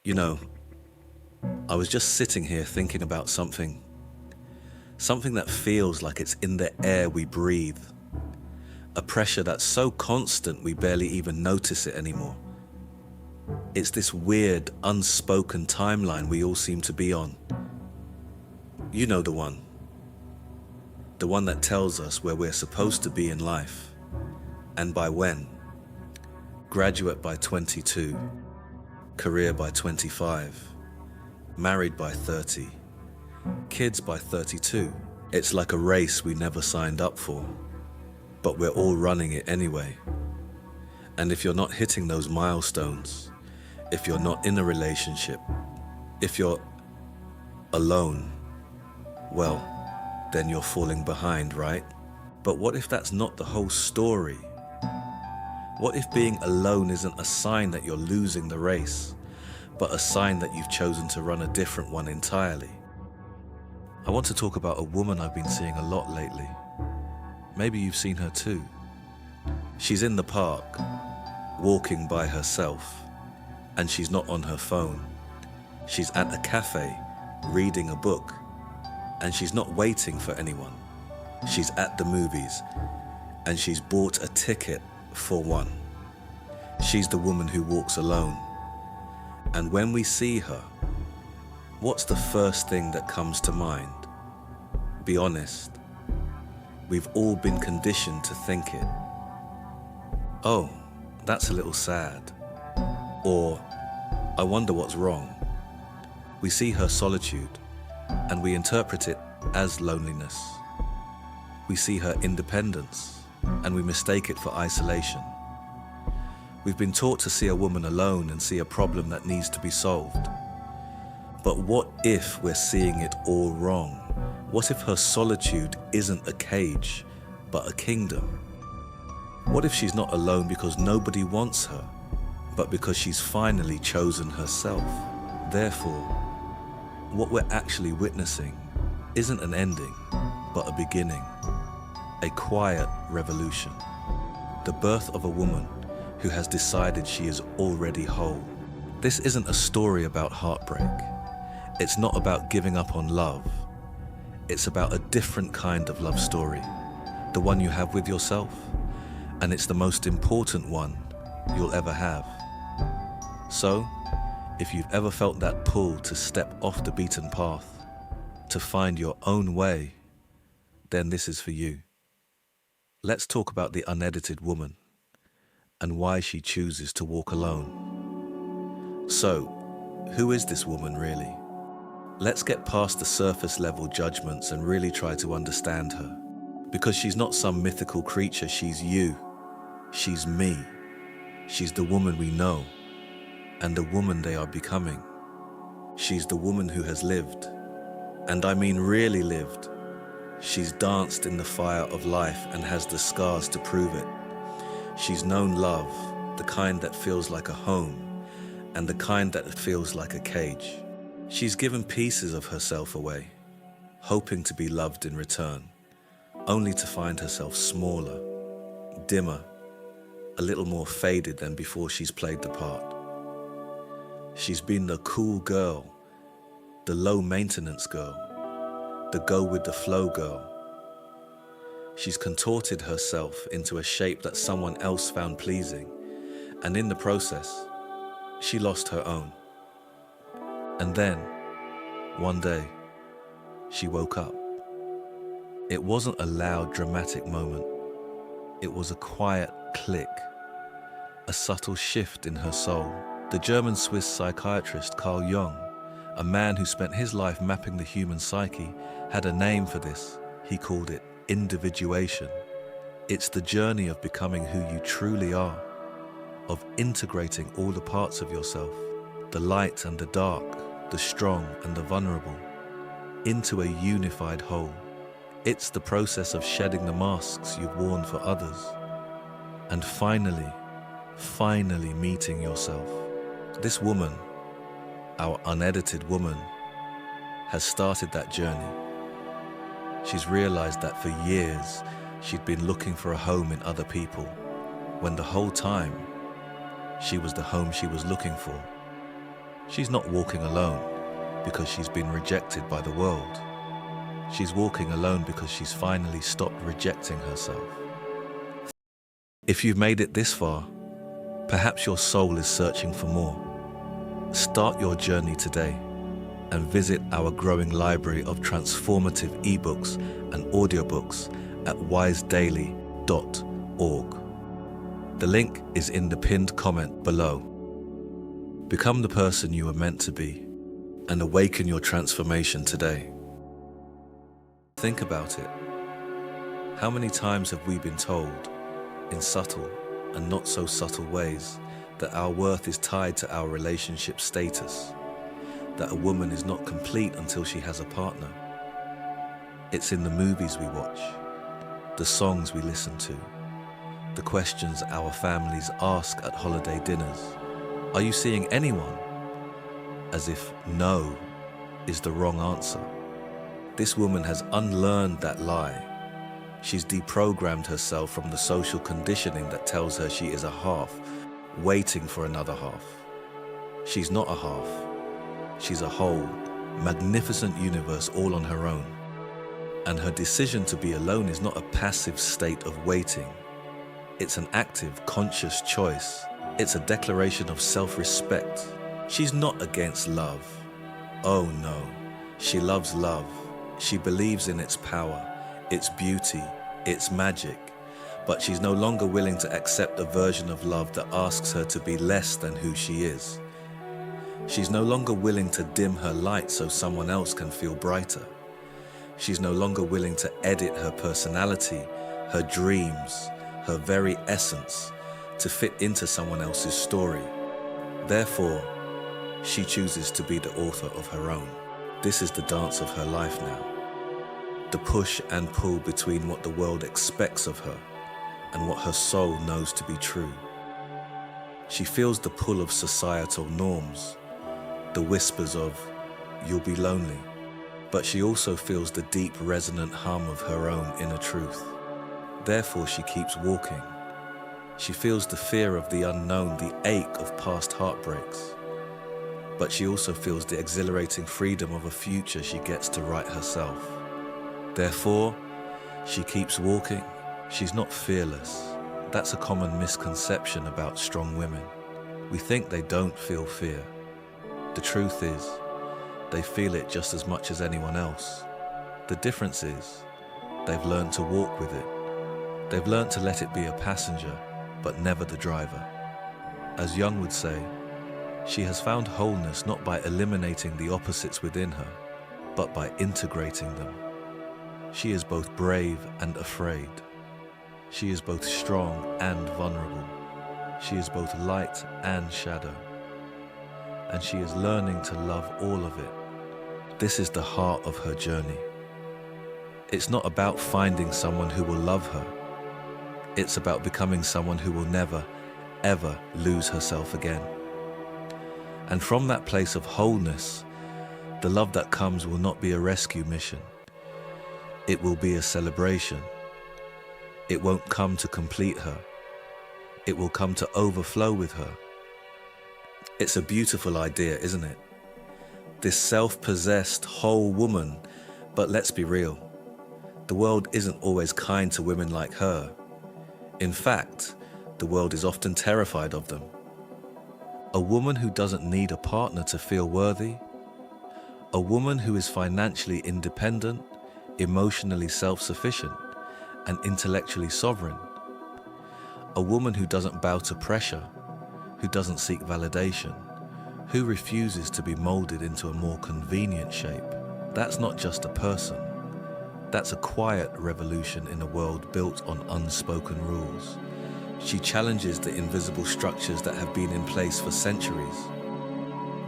You know, I was just sitting here thinking about something that feels like it's in the air we breathe, a pressure that's so constant we barely even notice it anymore. It's this weird, unspoken timeline we all seem to be on. You know the one that tells us where we're supposed to be in life, and by when. Graduate by 22, career by 25, married by 30, kids by 32. It's like a race we never signed up for, but we're all running it anyway. And if you're not hitting those milestones, if you're not in a relationship, if you're alone, well, then you're falling behind, right? But what if that's not the whole story? What if being alone isn't a sign that you're losing the race, but a sign that you've chosen to run a different one entirely? I want to talk about a woman I've been seeing a lot lately. Maybe you've seen her too. She's in the park, walking by herself, and she's not on her phone. She's at a cafe, reading a book, and she's not waiting for anyone. She's at the movies, and she's bought a ticket for one. She's the woman who walks alone. And when we see her, what's the first thing that comes to mind? Be honest. We've all been conditioned to think it. Oh, that's a little sad. Or, I wonder what's wrong. We see her solitude, and we interpret it as loneliness. We see her independence, and we mistake it for isolation. We've been taught to see a woman alone and see a problem that needs to be solved. But what if we're seeing it all wrong? What if her solitude isn't a cage, but a kingdom? What if she's not alone because nobody wants her, but because she's finally chosen herself? Therefore, what we're actually witnessing isn't an ending, but a beginning, a quiet revolution, the birth of a woman who has decided she is already whole. This isn't a story about heartbreak. It's not about giving up on love. It's about a different kind of love story, the one you have with yourself, and it's the most important one you'll ever have. So, if you've ever felt that pull to step off the beaten path, to find your own way, then this is for you. Let's talk about the unedited woman and why she chooses to walk alone. So, who is this woman really? Let's get past the surface level judgments and really try to understand her. Because she's not some mythical creature, she's you. She's me. She's the woman we know, and the woman they are becoming. She's the woman who has lived, and I mean really lived. She's danced in the fire of life and has the scars to prove it. She's known love, the kind that feels like a home, and the kind that feels like a cage. She's given pieces of herself away, hoping to be loved in return, only to find herself smaller, dimmer, a little more faded than before she's played the part. She's been the cool girl, the low-maintenance girl, the go-with-the-flow girl. She's contorted herself into a shape that someone else found pleasing, and in the process, she lost her own. And then, one day, she woke up. It wasn't a loud, dramatic moment. It was a quiet click, a subtle shift in her soul. The German-Swiss psychiatrist Carl Jung, a man who spent his life mapping the human psyche, had a name for this. He called it individuation. It's the journey of becoming who you truly are, of integrating all the parts of yourself, the light and the dark, the strong and the vulnerable, into a unified whole. It's the process of shedding the masks you've worn for others, and finally meeting yourself. This woman, our unedited woman, has started that journey. She's realized that for years she'd been looking for a home in other people, when the whole time she was the home she was looking for. She's not walking alone because she's been rejected by the world. She's walking alone because she's finally stopped rejecting herself. If you've made it this far, perhaps your soul is searching for more. Start your journey today and visit our growing library of transformative ebooks and audiobooks at wisedaily.org. The link is in the pinned comment below. Become the person you were meant to be and awaken your transformation today. Think about it. How many times have we been told, in subtle and not so subtle ways, that our worth is tied to our relationship status, that a woman is not complete until she has a partner? It's in the movies we watch, the songs we listen to, the questions our families ask at holiday dinners. Are you seeing anyone? As if no is the wrong answer. This woman has unlearned that lie. She's deprogrammed herself from the social conditioning that tells her she is a half, waiting for another half. She's not a half. She's a whole, magnificent universe all on her own. And her decision to be alone is not a passive state of waiting. It's an active, conscious choice. It's a declaration of self-respect. She's not against love. Oh no, she loves love. She believes in its power, its beauty, its magic. But she's no longer willing to accept a version of love that asks her to be less than who she is. She's no longer willing to dim her light so someone else can feel brighter. She's no longer willing to edit her personality, her dreams, her very essence to fit into someone else's story. Therefore, she chooses to be the author of her own. This is the dance of her life now. The push and pull between what the world expects of her and what her soul knows to be true. She feels the pull of societal norms, the whispers of, "You'll be lonely," but she also feels the deep resonant hum of her own inner truth. Therefore, she keeps walking. She feels the fear of the unknown, the ache of past heartbreaks, but she also feels the exhilarating freedom of a future she gets to write herself. Therefore, she keeps walking. She's not fearless. That's a common misconception about strong women. We think they don't feel fear. The truth is, they feel it just as much as anyone else. The difference is, they've learned to walk with it. They've learned to let it be a passenger, but never the driver. As Jung would say, she has found wholeness not by eliminating the opposites within her, but by integrating them. She is both brave and afraid. She is both strong and vulnerable. She is both light and shadow. And she is learning to love all of it. This is the heart of her journey. It's not about finding someone who will love her. It's about becoming someone who will never, ever lose herself again. And from that place of wholeness, the love that comes will not be a rescue mission. It will be a celebration. It won't come to complete her. It will come to overflow with her. It's a beautiful idea, isn't it? This self-possessed whole woman, but let's be real. The world isn't always kind to women like her. In fact, the world is often terrified of them. A woman who doesn't need a partner to feel worthy. A woman who is financially independent, emotionally self-sufficient, and intellectually sovereign. A woman who doesn't bow to pressure, who doesn't seek validation, who refuses to be molded into a more convenient shape. That's not just a person. That's a quiet revolution in a world built on unspoken rules. She challenges the invisible structures that have been in place for centuries.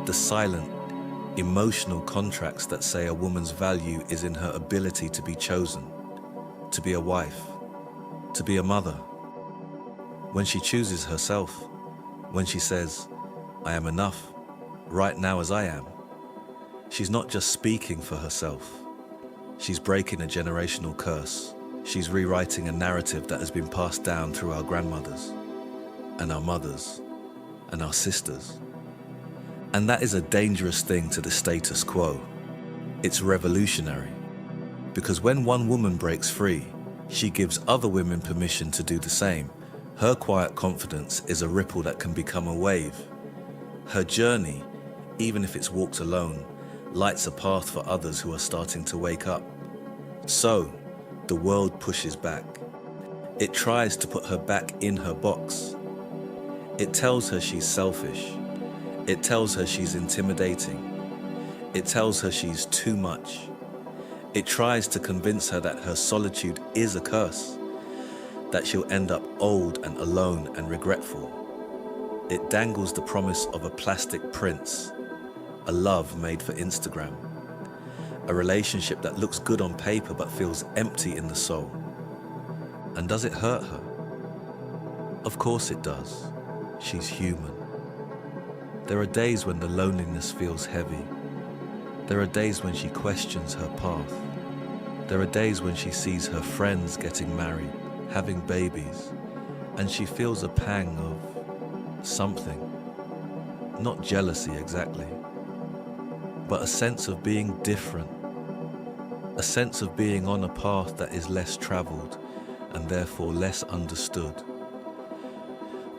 The silent, emotional contracts that say a woman's value is in her ability to be chosen, to be a wife, to be a mother. When she chooses herself, when she says, "I am enough, right now as I am," she's not just speaking for herself. She's breaking a generational curse. She's rewriting a narrative that has been passed down through our grandmothers, and our mothers, and our sisters. And that is a dangerous thing to the status quo. It's revolutionary. Because when one woman breaks free, she gives other women permission to do the same. Her quiet confidence is a ripple that can become a wave. Her journey, even if it's walked alone, lights a path for others who are starting to wake up. So, the world pushes back. It tries to put her back in her box. It tells her she's selfish. It tells her she's intimidating. It tells her she's too much. It tries to convince her that her solitude is a curse, that she'll end up old and alone and regretful. It dangles the promise of a plastic prince, a love made for Instagram, a relationship that looks good on paper but feels empty in the soul. And does it hurt her? Of course it does. She's human. There are days when the loneliness feels heavy. There are days when she questions her path. There are days when she sees her friends getting married, having babies, and she feels a pang of something. Not jealousy exactly, but a sense of being different. A sense of being on a path that is less traveled and therefore less understood.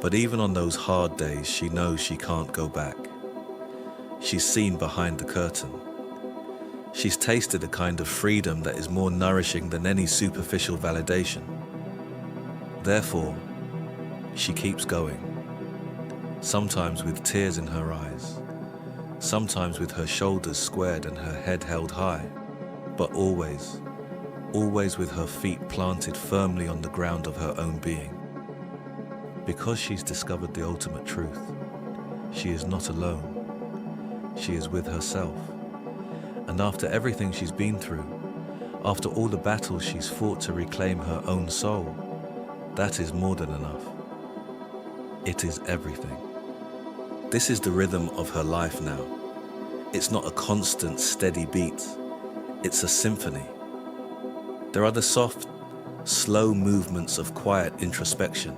But even on those hard days, she knows she can't go back. She's seen behind the curtain. She's tasted a kind of freedom that is more nourishing than any superficial validation. Therefore, she keeps going. Sometimes with tears in her eyes, sometimes with her shoulders squared and her head held high, but always with her feet planted firmly on the ground of her own being. Because she's discovered the ultimate truth, she is not alone. She is with herself. And after everything she's been through, after all the battles she's fought to reclaim her own soul, that is more than enough. It is everything. This is the rhythm of her life now. It's not a constant, steady beat. It's a symphony. There are the soft, slow movements of quiet introspection,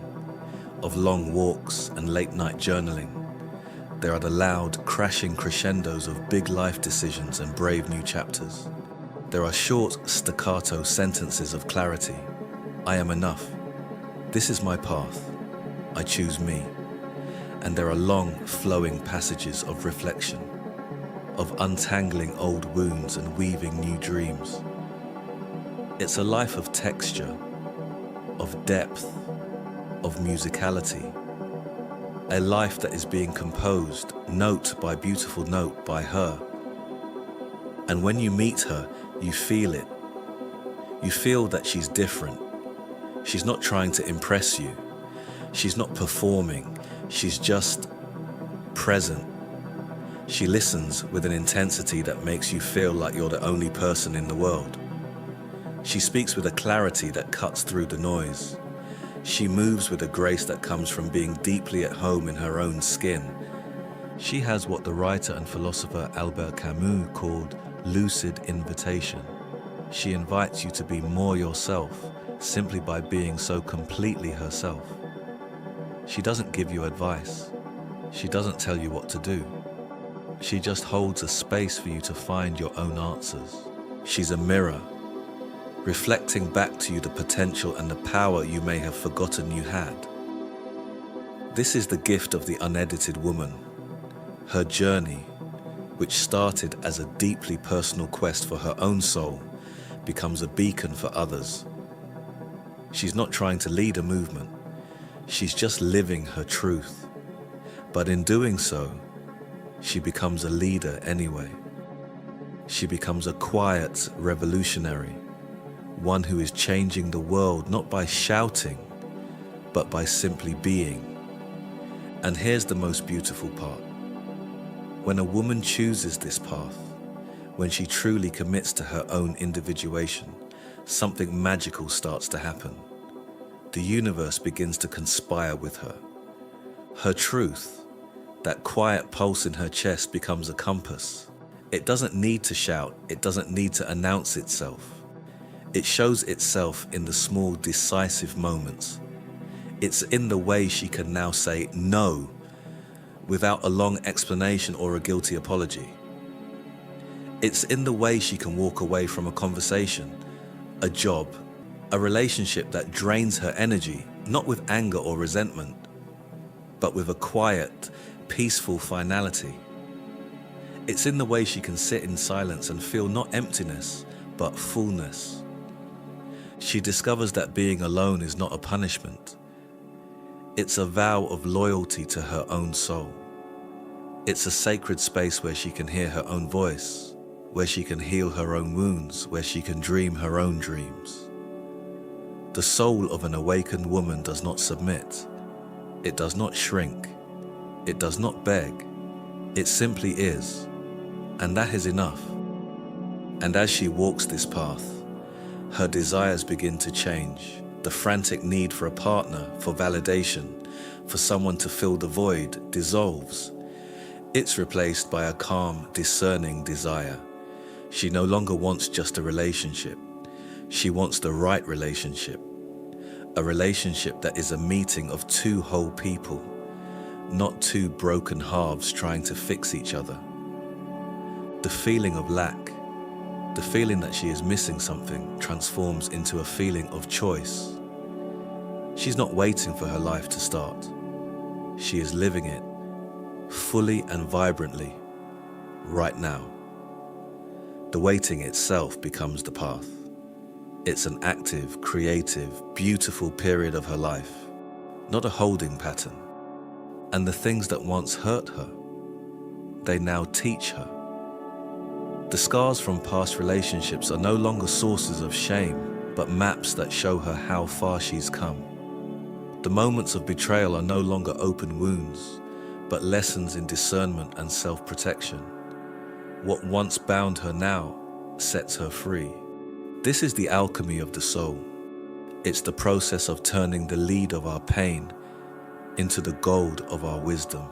of long walks and late-night journaling. There are the loud, crashing crescendos of big life decisions and brave new chapters. There are short, staccato sentences of clarity. I am enough. This is my path. I choose me. And there are long, flowing passages of reflection, of untangling old wounds and weaving new dreams. It's a life of texture, of depth, of musicality. A life that is being composed, note by beautiful note, by her. And when you meet her, you feel it. You feel that she's different. She's not trying to impress you. She's not performing. She's just present. She listens with an intensity that makes you feel like you're the only person in the world. She speaks with a clarity that cuts through the noise. She moves with a grace that comes from being deeply at home in her own skin. She has what the writer and philosopher Albert Camus called lucid invitation. She invites you to be more yourself simply by being so completely herself. She doesn't give you advice. She doesn't tell you what to do. She just holds a space for you to find your own answers. She's a mirror, reflecting back to you the potential and the power you may have forgotten you had. This is the gift of the unedited woman. Her journey, which started as a deeply personal quest for her own soul, becomes a beacon for others. She's not trying to lead a movement. She's just living her truth. But in doing so, she becomes a leader anyway. She becomes a quiet revolutionary, one who is changing the world not by shouting, but by simply being. And here's the most beautiful part. When a woman chooses this path, when she truly commits to her own individuation, something magical starts to happen. The universe begins to conspire with her. Her truth, that quiet pulse in her chest, becomes a compass. It doesn't need to shout. It doesn't need to announce itself. It shows itself in the small, decisive moments. It's in the way she can now say no without a long explanation or a guilty apology. It's in the way she can walk away from a conversation, a job, a relationship that drains her energy, not with anger or resentment, but with a quiet, peaceful finality. It's in the way she can sit in silence and feel not emptiness, but fullness. She discovers that being alone is not a punishment. It's a vow of loyalty to her own soul. It's a sacred space where she can hear her own voice, where she can heal her own wounds, where she can dream her own dreams. The soul of an awakened woman does not submit. It does not shrink. It does not beg. It simply is. And that is enough. And as she walks this path, her desires begin to change. The frantic need for a partner, for validation, for someone to fill the void, dissolves. It's replaced by a calm, discerning desire. She no longer wants just a relationship. She wants the right relationship. A relationship that is a meeting of two whole people, not two broken halves trying to fix each other. The feeling of lack, the feeling that she is missing something, transforms into a feeling of choice. She's not waiting for her life to start. She is living it, fully and vibrantly, right now. The waiting itself becomes the path. It's an active, creative, beautiful period of her life, not a holding pattern. And the things that once hurt her, they now teach her. The scars from past relationships are no longer sources of shame, but maps that show her how far she's come. The moments of betrayal are no longer open wounds, but lessons in discernment and self-protection. What once bound her now sets her free. This is the alchemy of the soul. It's the process of turning the lead of our pain into the gold of our wisdom.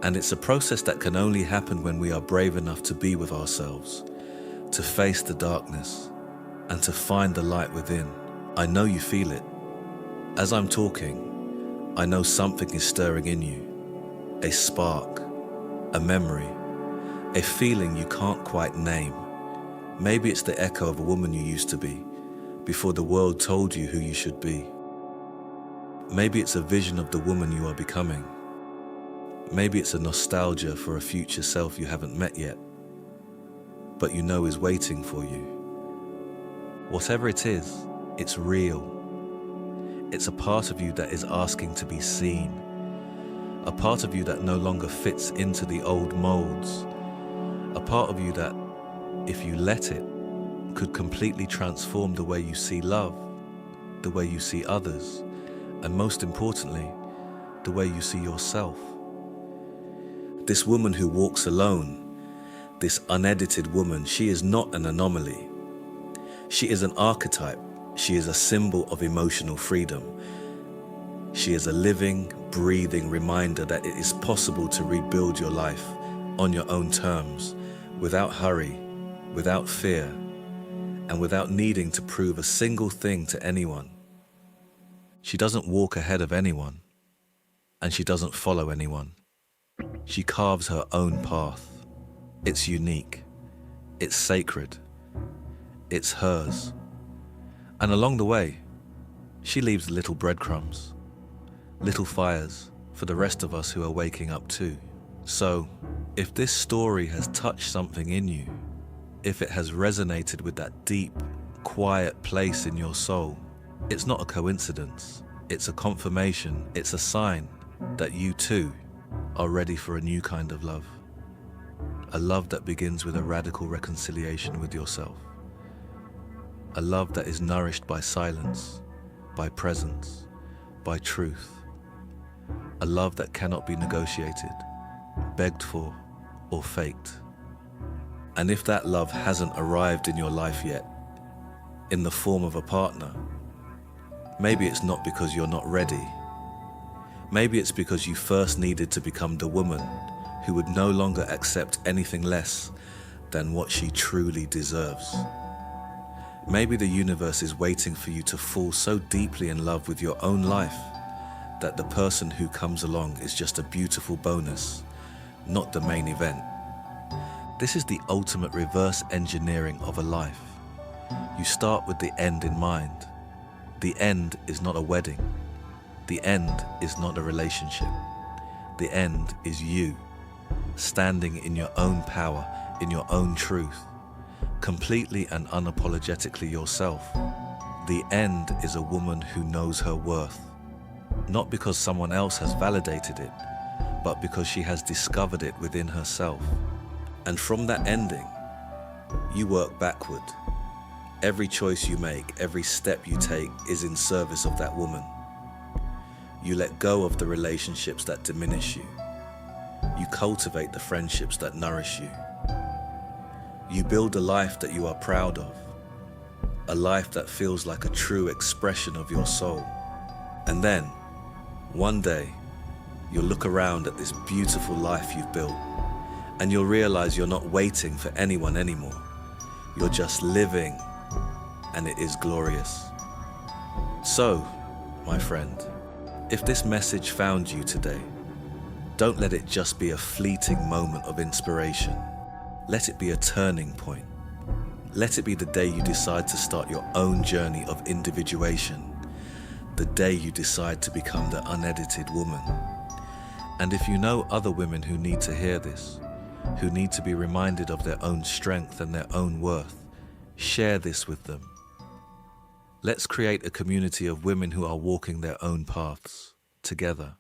And it's a process that can only happen when we are brave enough to be with ourselves, to face the darkness, and to find the light within. I know you feel it. As I'm talking, I know something is stirring in you. A spark, a memory, a feeling you can't quite name. Maybe it's the echo of a woman you used to be, before the world told you who you should be. Maybe it's a vision of the woman you are becoming. Maybe it's a nostalgia for a future self you haven't met yet, but you know is waiting for you. Whatever it is, it's real. It's a part of you that is asking to be seen. A part of you that no longer fits into the old molds. A part of you that, if you let it, could completely transform the way you see love, the way you see others, and most importantly, the way you see yourself. This woman who walks alone, this unedited woman, she is not an anomaly. She is an archetype. She is a symbol of emotional freedom. She is a living, breathing reminder that it is possible to rebuild your life on your own terms, without hurry, without fear, and without needing to prove a single thing to anyone. She doesn't walk ahead of anyone, and she doesn't follow anyone. She carves her own path. It's unique. It's sacred. It's hers. And along the way, she leaves little breadcrumbs, little fires for the rest of us who are waking up too. So, if this story has touched something in you, if it has resonated with that deep, quiet place in your soul, it's not a coincidence. It's a confirmation. It's a sign that you too are ready for a new kind of love. A love that begins with a radical reconciliation with yourself. A love that is nourished by silence, by presence, by truth. A love that cannot be negotiated, begged for, or faked. And if that love hasn't arrived in your life yet, in the form of a partner, maybe it's not because you're not ready. Maybe it's because you first needed to become the woman who would no longer accept anything less than what she truly deserves. Maybe the universe is waiting for you to fall so deeply in love with your own life that the person who comes along is just a beautiful bonus, not the main event. This is the ultimate reverse engineering of a life. You start with the end in mind. The end is not a wedding. The end is not a relationship. The end is you, standing in your own power, in your own truth, completely and unapologetically yourself. The end is a woman who knows her worth, not because someone else has validated it, but because she has discovered it within herself. And from that ending, you work backward. Every choice you make, every step you take is in service of that woman. You let go of the relationships that diminish you. You cultivate the friendships that nourish you. You build a life that you are proud of, a life that feels like a true expression of your soul. And then, one day, you'll look around at this beautiful life you've built, and you'll realize you're not waiting for anyone anymore. You're just living, and it is glorious. So, my friend, if this message found you today, don't let it just be a fleeting moment of inspiration. Let it be a turning point. Let it be the day you decide to start your own journey of individuation, the day you decide to become the unedited woman. And if you know other women who need to hear this, who need to be reminded of their own strength and their own worth, share this with them. Let's create a community of women who are walking their own paths together.